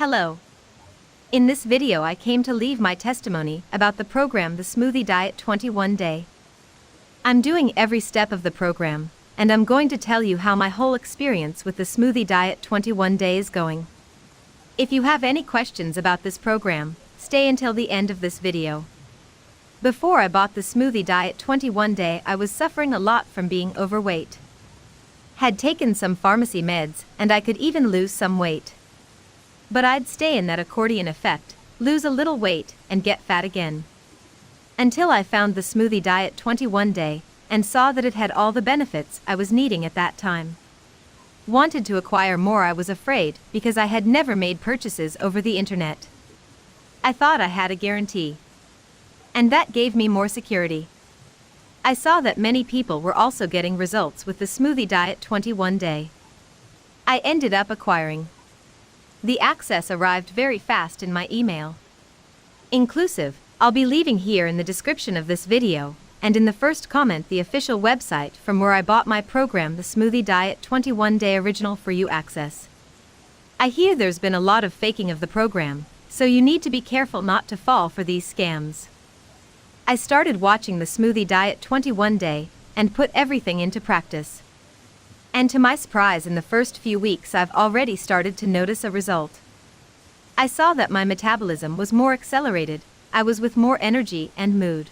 Hello. In this video I came to leave my testimony about the program the Smoothie Diet 21 Day. I'm doing every step of the program, and I'm going to tell you how my whole experience with the Smoothie Diet 21 Day is going. If you have any questions about this program, stay until the end of this video. Before I bought the Smoothie Diet 21 Day, I was suffering a lot from being overweight. Had taken some pharmacy meds, and I could even lose some weight. But I'd stay in that accordion effect, lose a little weight, and get fat again. Until I found the Smoothie Diet 21 Day, and saw that it had all the benefits I was needing at that time. Wanted to acquire more. I was afraid, because I had never made purchases over the internet. I thought I had a guarantee. And that gave me more security. I saw that many people were also getting results with the Smoothie Diet 21 Day. I ended up acquiring. The access arrived very fast in my email. Inclusive, I'll be leaving here in the description of this video, and in the first comment the official website from where I bought my program the Smoothie Diet 21 Day Original for You access. I hear there's been a lot of faking of the program, so you need to be careful not to fall for these scams. I started watching the Smoothie Diet 21 Day, and put everything into practice. And to my surprise, in the first few weeks I've already started to notice a result. I saw that my metabolism was more accelerated, I was with more energy and mood.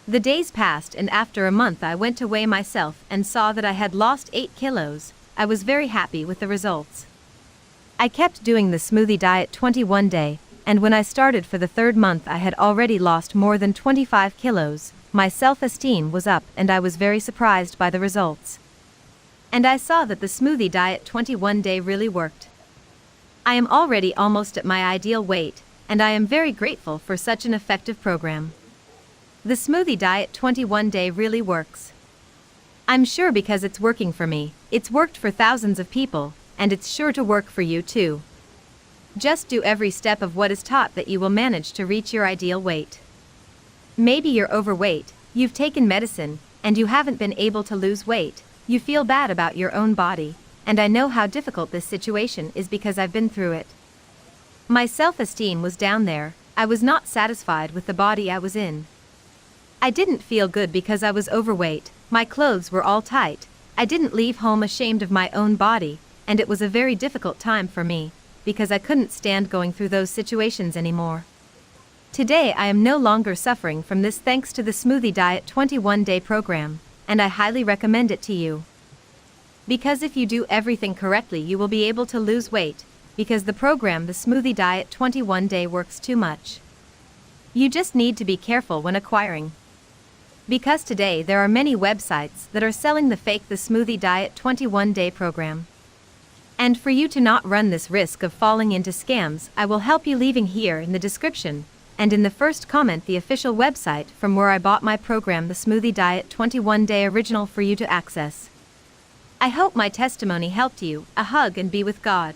The days passed, and after a month I went to weigh myself and saw that I had lost 8 kilos, I was very happy with the results. I kept doing the Smoothie Diet 21 Day, and when I started for the 3rd month I had already lost more than 25 kilos, my self-esteem was up and I was very surprised by the results. And I saw that the Smoothie Diet 21 Day really worked. I am already almost at my ideal weight, and I am very grateful for such an effective program. The Smoothie Diet 21 Day really works. I'm sure because it's working for me, it's worked for thousands of people, and it's sure to work for you too. Just do every step of what is taught that you will manage to reach your ideal weight. Maybe you're overweight, you've taken medicine, and you haven't been able to lose weight, you feel bad about your own body, and I know how difficult this situation is because I've been through it. My self-esteem was down there, I was not satisfied with the body I was in. I didn't feel good because I was overweight, my clothes were all tight, I didn't leave home ashamed of my own body, and it was a very difficult time for me, because I couldn't stand going through those situations anymore. Today I am no longer suffering from this thanks to the Smoothie Diet 21 Day program, and I highly recommend it to you. Because if you do everything correctly you will be able to lose weight, because the program the Smoothie Diet 21 Day works too much. You just need to be careful when acquiring. Because today there are many websites that are selling the fake the Smoothie Diet 21 Day program. And for you to not run this risk of falling into scams, I will help you leaving here in the description, and in the first comment the official website from where I bought my program the Smoothie Diet 21 Day Original for you to access. I hope my testimony helped you. A hug and be with God.